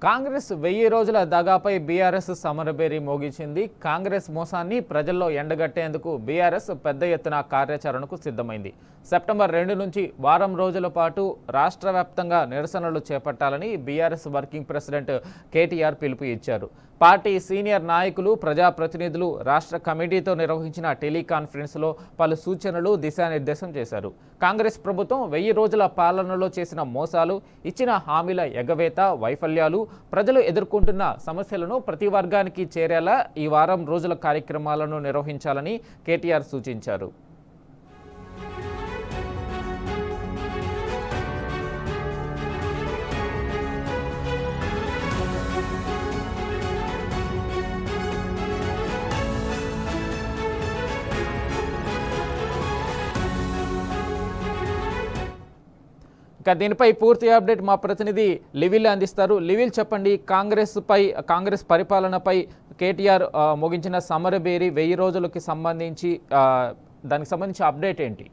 కాంగ్రెస్ 1000 రోజుల దగాపై బీఆర్ఎస్ సమరబేరి మోగించింది. కాంగ్రెస్ మోసాన్ని ప్రజల్లో ఎండగట్టేందుకు బీఆర్ఎస్ పెద్ద ఎత్తున కార్యాచరణకు సిద్ధమైంది. సెప్టెంబర్ 2 నుంచి వారం రోజుల పాటు రాష్ట్ర వ్యాప్తంగా నిరసనలు చేపట్టాలని బీఆర్ఎస్ వర్కింగ్ ప్రెసిడెంట్ కేటీఆర్ పిలుపు ఇచ్చారు. పార్టీ సీనియర్ నాయకులు, ప్రజాప్రతినిధులు రాష్ట్ర కమిటీతో నిర్వహించిన టెలికాన్ఫరెన్స్లో పలు సూచనలు, దిశానిర్దేశం చేశారు. కాంగ్రెస్ ప్రభుత్వం 1000 రోజుల పాలనలో చేసిన మోసాలు, ఇచ్చిన హామీల ఎగవేత, వైఫల్యాలు, ప్రజలు ఎదుర్కొంటున్న సమస్యలను ప్రతి వర్గానికి చేరేలా ఈ వారం రోజుల కార్యక్రమాలను నిర్వహించాలని కేటీఆర్ సూచించారు. ఇక దీనిపై పూర్తి అప్డేట్ మా ప్రతినిధి లివిల్ అందిస్తారు. లివిల్, చెప్పండి, కాంగ్రెస్ పరిపాలనపై కేటీఆర్ ముగించిన సమరబేరి 1000 రోజులకి సంబంధించి దానికి సంబంధించి అప్డేట్ ఏంటి?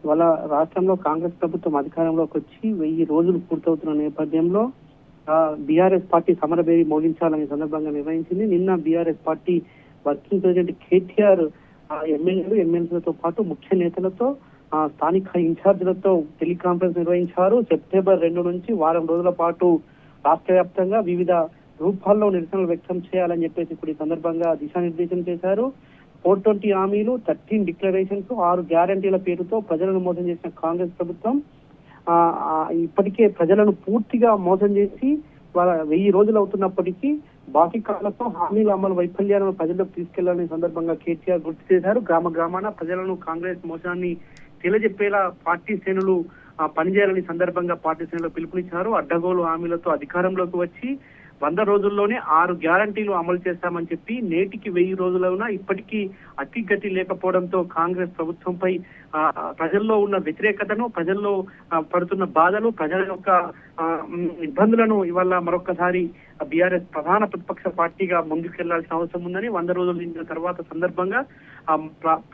ఇవాళ రాష్ట్రంలో కాంగ్రెస్ ప్రభుత్వం అధికారంలోకి వచ్చి 1000 రోజులు పూర్తవుతున్న నేపథ్యంలో బీఆర్ఎస్ పార్టీ సమరబేరి మోగించాలనే సందర్భంగా నిర్వహించింది. నిన్న BRS party working president KTR ఎమ్మెల్యేలతో పాటు ముఖ్య నేతలతో, స్థానిక ఇన్ఛార్జీలతో టెలికాన్ఫరెన్స్ నిర్వహించారు. సెప్టెంబర్ 2 నుంచి వారం రోజుల పాటు రాష్ట్ర వ్యాప్తంగా వివిధ రూపాల్లో నిరసనలు వ్యక్తం చేయాలని చెప్పేసి ఇప్పుడు ఈ సందర్భంగా దిశానిర్దేశం చేశారు. 420 హామీలు, 13 డిక్లరేషన్స్, 6 గ్యారంటీల పేరుతో ప్రజలను మోసం చేసిన కాంగ్రెస్ ప్రభుత్వం ఇప్పటికే ప్రజలను పూర్తిగా మోసం చేసి 1000 రోజులు అవుతున్నప్పటికీ బాకీ కాలంతో హామీల అమలు వైఫల్యాలను ప్రజలకు తీసుకెళ్లాలనే సందర్భంగా కేసీఆర్ గుర్తు చేశారు. గ్రామ గ్రామాన ప్రజలను కాంగ్రెస్ మోసాన్ని తెలియజెప్పేలా పార్టీ శ్రేణులు పనిచేయాలని సందర్భంగా పార్టీ శ్రేణులు పిలుపునిచ్చారు. అడ్డగోలు హామీలతో అధికారంలోకి వచ్చి 100 రోజుల్లోనే 6 గ్యారంటీలు అమలు చేస్తామని చెప్పి నేటికి 1000 రోజులైనా ఇప్పటికీ అతిగతి లేకపోవడంతో కాంగ్రెస్ ప్రభుత్వంపై ప్రజల్లో ఉన్న వ్యతిరేకతను, ప్రజల్లో పడుతున్న బాధలు, ప్రజల యొక్క ఇబ్బందులను ఇవాళ మరొకసారి బీఆర్ఎస్ ప్రధాన ప్రతిపక్ష పార్టీగా ముందుకెళ్లాల్సిన అవసరం ఉందని 100 రోజులు నిండిన తర్వాత సందర్భంగా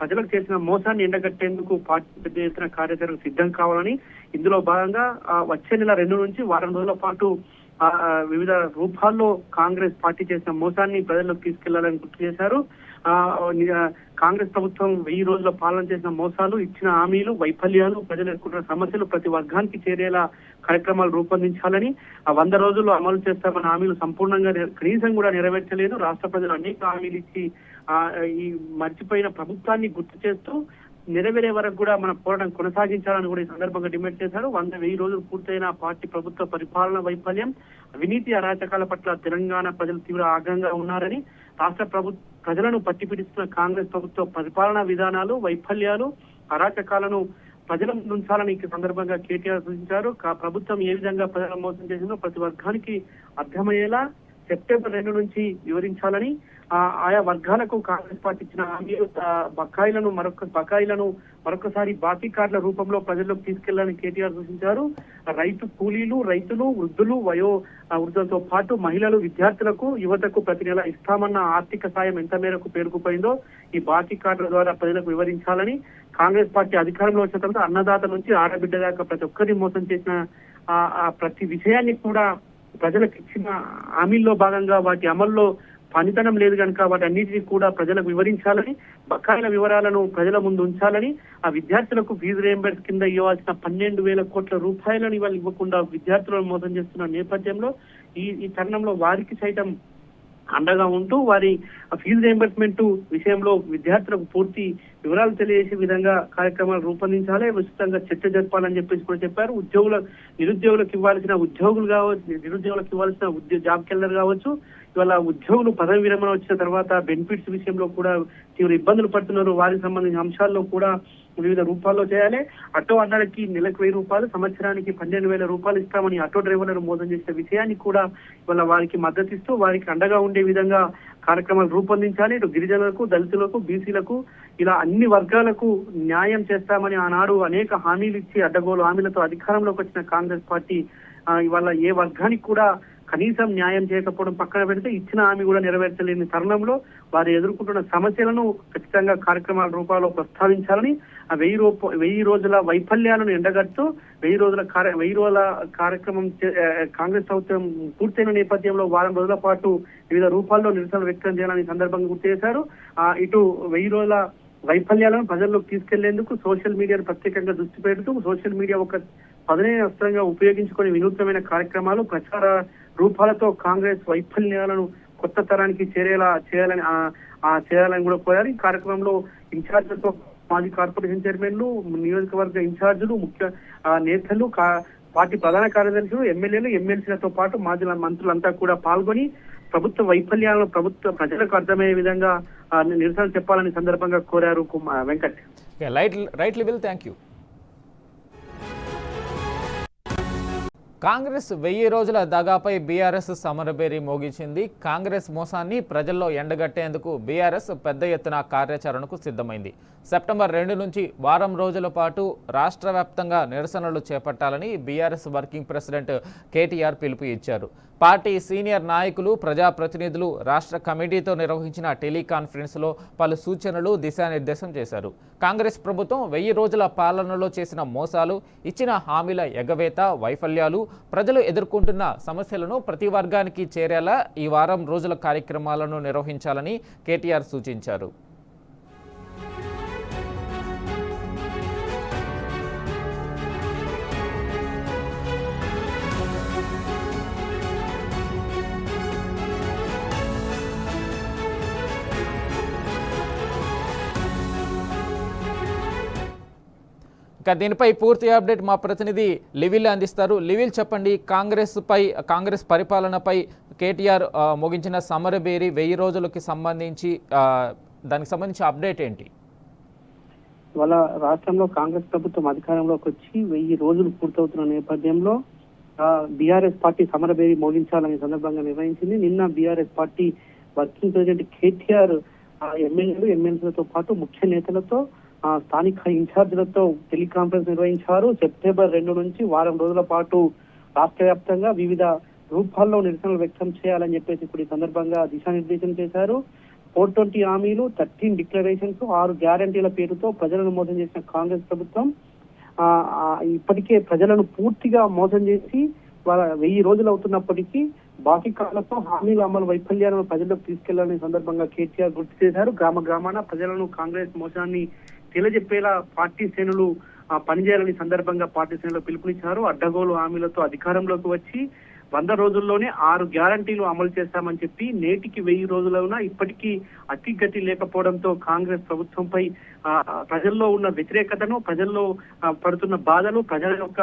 ప్రజలకు చేసిన మోసాన్ని ఎండగట్టేందుకు పార్టీ పెద్ద ఎత్తున కార్యాచరణకు సిద్ధం కావాలని, ఇందులో భాగంగా వచ్చే నెల 2 నుంచి వారం రోజుల పాటు వివిధ రూపాల్లో కాంగ్రెస్ పార్టీ చేసిన మోసాన్ని ప్రజల్లోకి తీసుకెళ్లాలని గుర్తు చేశారు. కాంగ్రెస్ ప్రభుత్వం 1000 రోజుల పాలన చేసిన మోసాలు, ఇచ్చిన హామీలు, వైఫల్యాలు, ప్రజలు ఎదుర్కొంటున్న సమస్యలు ప్రతి వర్గానికి చేరేలా కార్యక్రమాలు రూపొందించాలని, 100 రోజులు అమలు చేస్తామన్న హామీలు సంపూర్ణంగా కనీసం కూడా నెరవేర్చలేదు. రాష్ట్ర ప్రజలు అనేక హామీలు ఇచ్చి ఈ మర్చిపోయిన ప్రభుత్వాన్ని గుర్తు చేస్తూ నెరవేరే వరకు కూడా మన పోరాటం కొనసాగించాలని కూడా ఈ సందర్భంగా డిమాండ్ చేశారు. 1000 రోజులు పూర్తయిన పార్టీ ప్రభుత్వ పరిపాలన వైఫల్యం, అవినీతి, అరాచకాల పట్ల తెలంగాణ ప్రజలు తీవ్ర ఆగ్రహంగా ఉన్నారని, రాష్ట్ర ప్రజలను పట్టిపిడిస్తున్న కాంగ్రెస్ ప్రభుత్వ పరిపాలనా విధానాలు, వైఫల్యాలు, అరాచకాలను ప్రజల ఉంచాలని ఈ సందర్భంగా కేటీఆర్ సూచించారు. ప్రభుత్వం ఏ విధంగా ప్రజలను మోసం చేసిందో ప్రతి వర్గానికి అర్థమయ్యేలా సెప్టెంబర్ 2 నుంచి వివరించాలని, ఆయా వర్గాలకు కాంగ్రెస్ పార్టీ ఇచ్చిన హామీలు, బకాయిలను మరొకసారి బాకీ కార్డుల రూపంలో ప్రజల్లోకి తీసుకెళ్లాలని కేటీఆర్ సూచించారు. కూలీలు, రైతులు, వృద్ధులతో పాటు మహిళలు, విద్యార్థులకు, యువతకు ప్రతి నెల ఇస్తామన్న ఆర్థిక సాయం ఎంత మేరకు పేరుకుపోయిందో ఈ బాకీ కార్డుల ద్వారా ప్రజలకు వివరించాలని, కాంగ్రెస్ పార్టీ అధికారంలో వచ్చిన తర్వాత అన్నదాత నుంచి ఆడబిడ్డ దాకా ప్రతి ఒక్కరిని మోసం చేసిన ప్రతి విషయాన్ని కూడా ప్రజలకు ఇచ్చిన హామీల్లో భాగంగా వాటి అమల్లో పనితనం లేదు కనుక వాటి అన్నిటినీ కూడా ప్రజలకు వివరించాలని, బకాయిల వివరాలను ప్రజల ముందు ఉంచాలని, ఆ విద్యార్థులకు ఫీజు రియంబర్స్ కింద ఇవ్వాల్సిన 12,000 కోట్ల రూపాయలను ఇవాళ ఇవ్వకుండా విద్యార్థులను మోసం చేస్తున్న నేపథ్యంలో ఈ తరుణంలో వారికి సైతం అండగా ఉంటూ వారి ఫీజు రియంబర్స్మెంట్ విషయంలో విద్యార్థులకు పూర్తి వివరాలు తెలియజేసే విధంగా కార్యక్రమాలు రూపొందించాలి, విస్తృతంగా చర్చ జరపాలని చెప్పేసి కూడా చెప్పారు. నిరుద్యోగులకు ఇవ్వాల్సిన ఉద్యోగులు కావచ్చు, నిరుద్యోగులకు ఇవ్వాల్సిన జాబ్ క్యాలెండర్ కావచ్చు, ఇవాళ ఉద్యోగులు పదవి విరమణ వచ్చిన తర్వాత బెనిఫిట్స్ విషయంలో కూడా తీవ్ర ఇబ్బందులు పడుతున్నారు. వారికి సంబంధించిన అంశాల్లో కూడా వివిధ రూపాల్లో చేయాలి. ఆటో అన్నలకి నెలకు 1000 రూపాయలు, సంవత్సరానికి 12,000 రూపాయలు ఇస్తామని ఆటో డ్రైవర్లను మోసం చేసిన విషయాన్ని కూడా ఇవాళ వారికి మద్దతిస్తూ వారికి అండగా ఉండే విధంగా కార్యక్రమాలు రూపొందించాలి. ఇటు గిరిజనులకు, దళితులకు, బీసీలకు, ఇలా అన్ని వర్గాలకు న్యాయం చేస్తామని ఆనాడు అనేక హామీలు ఇచ్చి అడ్డగోలు హామీలతో అధికారంలోకి వచ్చిన కాంగ్రెస్ పార్టీ ఇవాళ ఏ వర్గానికి కూడా కనీసం న్యాయం చేయకపోవడం పక్కన పెడితే ఇచ్చిన హామీ కూడా నెరవేర్చలేని తరుణంలో వారు ఎదుర్కొంటున్న సమస్యలను ఖచ్చితంగా కార్యక్రమాల రూపాల్లో ప్రస్తావించాలని ఆ 1000 రోజుల వైఫల్యాలను ఎండగడుతూ 1000 రోజుల కార్యక్రమం కాంగ్రెస్ ప్రభుత్వం పూర్తయిన నేపథ్యంలో వారం రోజుల పాటు వివిధ రూపాల్లో నిరసన వ్యక్తం చేయాలని సందర్భంగా గుర్తు చేశారు. ఇటు 1000 రోజుల వైఫల్యాలను ప్రజల్లోకి తీసుకెళ్లేందుకు సోషల్ మీడియాను ప్రత్యేకంగా దృష్టి పెడుతూ సోషల్ మీడియా ఒక పదునైన అస్త్రంగా ఉపయోగించుకొని వినూత్నమైన కార్యక్రమాలు ప్రచార రూపాలతో కాంగ్రెస్ వైఫల్యాలను కొత్త తరానికి చేయాలని కూడా కోరారు. ఈ కార్యక్రమంలో ఇన్ఛార్జీలతో మాజీ కార్పొరేషన్ చైర్మన్లు, నియోజకవర్గ ఇన్ఛార్జీలు, ముఖ్య నేతలు, పార్టీ ప్రధాన కార్యదర్శులు, ఎమ్మెల్యేలు, ఎమ్మెల్సీలతో పాటు మాజీ మంత్రులంతా కూడా పాల్గొని ప్రభుత్వ వైఫల్యాలను ప్రజలకు అర్థమయ్యే విధంగా నిరసన చెప్పాలని సందర్భంగా కోరారు. Venkat. Right level, thank you. Congress 1000 రోజుల దగాపై బీఆర్ఎస్ సమరబేరి మోగించింది. కాంగ్రెస్ మోసాన్ని ప్రజల్లో ఎండగట్టేందుకు బీఆర్ఎస్ పెద్ద ఎత్తున కార్యాచరణకు సిద్ధమైంది. సెప్టెంబర్ 2 నుంచి వారం రోజుల పాటు రాష్ట్ర వ్యాప్తంగా నిరసనలు చేపట్టాలని బీఆర్ఎస్ వర్కింగ్ ప్రెసిడెంట్ కేటీఆర్ పిలుపు ఇచ్చారు. పార్టీ సీనియర్ నాయకులు, ప్రజాప్రతినిధులు రాష్ట్ర కమిటీతో నిర్వహించిన టెలికాన్ఫరెన్స్లో పలు సూచనలు, దిశానిర్దేశం చేశారు. కాంగ్రెస్ ప్రభుత్వం 1000 రోజుల పాలనలో చేసిన మోసాలు, ఇచ్చిన హామీల ఎగవేత, వైఫల్యాలు, ప్రజలు ఎదుర్కొంటున్న సమస్యలను ప్రతి వర్గానికి చేరేలా ఈ వారం రోజుల కార్యక్రమాలను నిర్వహించాలని కేటీఆర్ సూచించారు. ఇక దీనిపై పూర్తి అప్డేట్ మా ప్రతినిధి లివిల్ అందిస్తారు. లివిల్, చెప్పండి, కాంగ్రెస్ పరిపాలనపై కేటీఆర్ ముగించిన సమరబేరి 1000 రోజులకి సంబంధించి దానికి సంబంధించి అప్డేట్ ఏంటి? ఇవాళ రాష్ట్రంలో కాంగ్రెస్ ప్రభుత్వం అధికారంలోకి వచ్చి 1000 రోజులు పూర్తవుతున్న నేపథ్యంలో బీఆర్ఎస్ పార్టీ సమరబేరి మోగించాలని సందర్భంగా నిర్వహించింది. నిన్న BRS party working president KTR ఎమ్మెల్యేలు, ఎమ్మెల్సీలతో పాటు ముఖ్య నేతలతో, స్థానిక ఇన్ఛార్జీలతో టెలికాన్ఫరెన్స్ నిర్వహించారు. సెప్టెంబర్ 2 నుంచి వారం రోజుల పాటు రాష్ట్ర వ్యాప్తంగా వివిధ రూపాల్లో నిరసనలు వ్యక్తం చేయాలని చెప్పేసి ఇప్పుడు ఈ సందర్భంగా దిశానిర్దేశం చేశారు. 420 హామీలు, 13 డిక్లరేషన్స్, 6 గ్యారంటీల పేరుతో ప్రజలను మోసం చేసిన కాంగ్రెస్ ప్రభుత్వం ఇప్పటికే ప్రజలను పూర్తిగా మోసం చేసి 1000 రోజులు అవుతున్నప్పటికీ బాకీ కాలంతో హామీల అమలు వైఫల్యాలను ప్రజలకు తీసుకెళ్లాలని సందర్భంగా కేటీఆర్ గుర్తు చేశారు. గ్రామాన ప్రజలను కాంగ్రెస్ మోసాన్ని తెలియజెప్పేలా పార్టీ శ్రేణులు పనిచేయాలని సందర్భంగా పార్టీ శ్రేణులు పిలుపునిచ్చారు. అడ్డగోలు హామీలతో అధికారంలోకి వచ్చి 100 రోజుల్లోనే 6 గ్యారంటీలు అమలు చేస్తామని చెప్పి నేటికి 1000 రోజులైనా ఇప్పటికీ అతిగతి లేకపోవడంతో కాంగ్రెస్ ప్రభుత్వంపై ప్రజల్లో ఉన్న వ్యతిరేకతను, ప్రజల్లో పడుతున్న బాధలు, ప్రజల యొక్క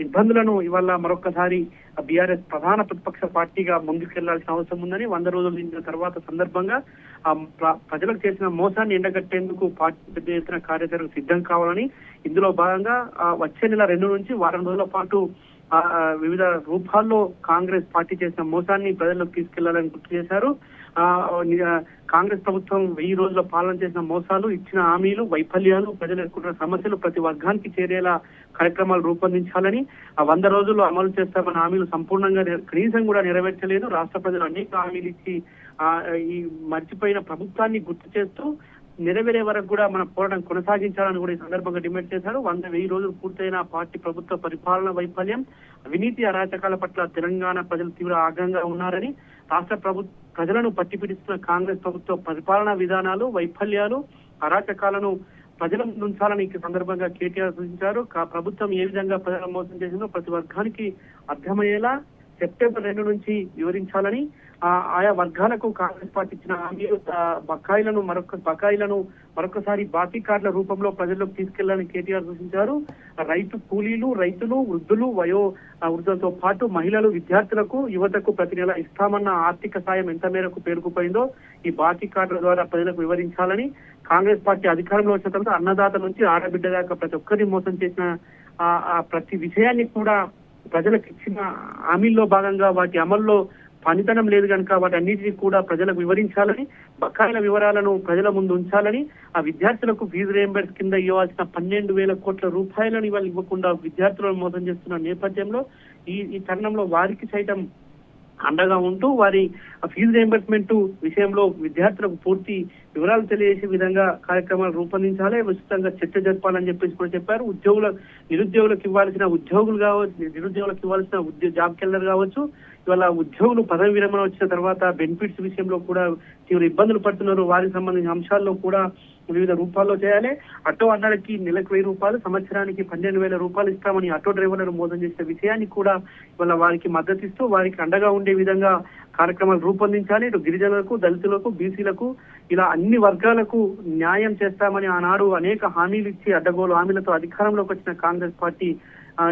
ఇబ్బందులను ఇవాళ మరొకసారి బీఆర్ఎస్ ప్రధాన ప్రతిపక్ష పార్టీగా ముందుకెళ్లాల్సిన అవసరం ఉందని 100 రోజులు నిండిన తర్వాత సందర్భంగా ప్రజలకు చేసిన మోసాన్ని ఎండగట్టేందుకు పార్టీ పెద్ద ఎత్తున కార్యాచరణకు సిద్ధం కావాలని, ఇందులో భాగంగా వచ్చే నెల 2 నుంచి వారం రోజుల పాటు వివిధ రూపాల్లో కాంగ్రెస్ పార్టీ చేసిన మోసాన్ని ప్రజల్లోకి తీసుకెళ్లాలని గుర్తు చేశారు. కాంగ్రెస్ ప్రభుత్వం 1000 రోజుల పాలన చేసిన మోసాలు, ఇచ్చిన హామీలు, వైఫల్యాలు, ప్రజలు ఎదుర్కొంటున్న సమస్యలు ప్రతి వర్గానికి చేరేలా కార్యక్రమాలు రూపొందించాలని, 100 రోజుల్లో అమలు చేస్తామన్న హామీలు సంపూర్ణంగా కనీసం కూడా నెరవేర్చలేదు. రాష్ట్ర ప్రజలు అనేక హామీలు ఇచ్చి ఈ మర్చిపోయిన ప్రభుత్వాన్ని గుర్తు చేస్తూ నెరవేరే వరకు కూడా మన పోరాటం కొనసాగించాలని కూడా ఈ సందర్భంగా డిమాండ్ చేశారు. 1000 రోజులు పూర్తయిన పార్టీ ప్రభుత్వ పరిపాలన వైఫల్యం, అవినీతి, అరాచకాల పట్ల తెలంగాణ ప్రజలు తీవ్ర ఆగ్రహంగా ఉన్నారని, రాష్ట్ర ప్రజలను పట్టిపిడిస్తున్న కాంగ్రెస్ ప్రభుత్వ పరిపాలనా విధానాలు, వైఫల్యాలు, అరాచకాలను ప్రజల ఉంచాలని ఈ సందర్భంగా కేటీఆర్ సూచించారు. ప్రభుత్వం ఏ విధంగా ప్రజలను మోసం చేసిందో ప్రతి వర్గానికి అర్థమయ్యేలా సెప్టెంబర్ 2 నుంచి వివరించాలని, ఆయా వర్గాలకు కాంగ్రెస్ పార్టీ ఇచ్చిన హామీలు, బకాయిలను మరొకసారి బాకీ కార్డుల రూపంలో ప్రజల్లోకి తీసుకెళ్లాలని కేటీఆర్ సూచించారు. కూలీలు, రైతులు, వృద్ధులతో పాటు మహిళలు, విద్యార్థులకు, యువతకు ప్రతి నెల ఇస్తామన్న ఆర్థిక సాయం ఎంత మేరకు పేరుకుపోయిందో ఈ బాకీ కార్డుల ద్వారా ప్రజలకు వివరించాలని, కాంగ్రెస్ పార్టీ అధికారంలో వచ్చిన తర్వాత అన్నదాత నుంచి ఆడబిడ్డ దాకా ప్రతి ఒక్కరిని మోసం చేసిన ప్రతి విషయాన్ని కూడా ప్రజలకు ఇచ్చిన హామీల్లో భాగంగా వాటి అమల్లో పనితనం లేదు కనుక వాటి అన్నిటినీ కూడా ప్రజలకు వివరించాలని, బకాయిల వివరాలను ప్రజల ముందు ఉంచాలని, ఆ విద్యార్థులకు ఫీజు రియంబర్స్ కింద ఇవ్వాల్సిన 12,000 కోట్ల రూపాయలను ఇవాళ ఇవ్వకుండా విద్యార్థులను మోసం చేస్తున్న నేపథ్యంలో ఈ తరుణంలో వారికి సైతం అండగా ఉంటూ వారి ఫీజు రియంబర్స్మెంట్ విషయంలో విద్యార్థులకు పూర్తి వివరాలు తెలియజేసే విధంగా కార్యక్రమాలు రూపొందించాలి, విస్తృతంగా చర్చ జరపాలని చెప్పేసి కూడా చెప్పారు. నిరుద్యోగులకు ఇవ్వాల్సిన ఉద్యోగులు కావచ్చు, నిరుద్యోగులకు ఇవ్వాల్సిన జాబ్ కెల్లర్ కావచ్చు, ఇవాళ ఉద్యోగులు పదవి విరమణ వచ్చిన తర్వాత బెనిఫిట్స్ విషయంలో కూడా తీవ్ర ఇబ్బందులు పడుతున్నారు. వారికి సంబంధించిన అంశాల్లో కూడా వివిధ రూపాల్లో చేయాలి. ఆటో అన్నలకి నెలకు 1000 రూపాయలు, సంవత్సరానికి 12,000 రూపాయలు ఇస్తామని ఆటో డ్రైవర్లను మోసం చేసిన విషయాన్ని కూడా ఇవాళ వారికి మద్దతు ఇస్తూ వారికి అండగా ఉండే విధంగా కార్యక్రమాలు రూపొందించాలి. ఇటు గిరిజనులకు, దళితులకు, బీసీలకు ఇలా అన్ని వర్గాలకు న్యాయం చేస్తామని ఆనాడు అనేక హామీలు ఇచ్చి అడ్డగోలు హామీలతో అధికారంలోకి వచ్చిన కాంగ్రెస్ పార్టీ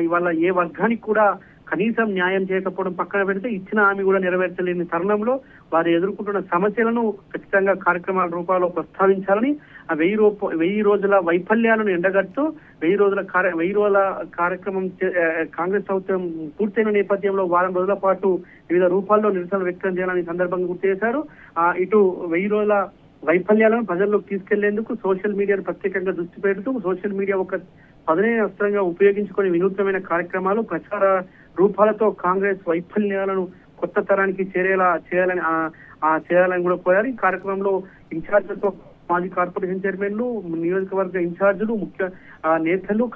ఇవాళ ఏ వర్గానికి కూడా కనీసం న్యాయం చేయకపోవడం పక్కన పెడితే ఇచ్చిన హామీ కూడా నెరవేర్చలేని తరుణంలో వారు ఎదుర్కొంటున్న సమస్యలను ఖచ్చితంగా కార్యక్రమాల రూపాల్లో ప్రస్తావించాలని, ఆ 1000 రోజుల వైఫల్యాలను ఎండగడుతూ 1000 రోజుల కార్యక్రమం కాంగ్రెస్ ప్రభుత్వం పూర్తయిన నేపథ్యంలో వారం రోజుల పాటు వివిధ రూపాల్లో నిరసన వ్యక్తం చేయాలని సందర్భంగా గుర్తు చేశారు. ఇటు 1000 రోజుల వైఫల్యాలను ప్రజల్లోకి తీసుకెళ్లేందుకు సోషల్ మీడియాను ప్రత్యేకంగా దృష్టి పెడుతూ సోషల్ మీడియా ఒక పదునైన అస్త్రంగా ఉపయోగించుకొని వినూత్నమైన కార్యక్రమాలు, ప్రచార రూపాలతో కాంగ్రెస్ వైఫల్యాలను కొత్త తరానికి చేయాలని కూడా కోరారు. ఈ కార్యక్రమంలో ఇన్ఛార్జీలతో మాజీ కార్పొరేషన్ చైర్మన్లు, నియోజకవర్గ ఇన్ఛార్జీలు, ముఖ్య నేతలు,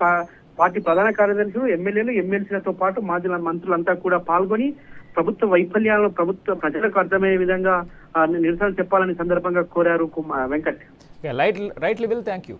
పార్టీ ప్రధాన కార్యదర్శులు, ఎమ్మెల్యేలు, ఎమ్మెల్సీలతో పాటు మాజీ మంత్రులంతా కూడా పాల్గొని ప్రభుత్వ వైఫల్యాలను ప్రజలకు అర్థమయ్యే విధంగా నిరసన చెప్పాలని సందర్భంగా కోరారు. Venkat right level, thank you.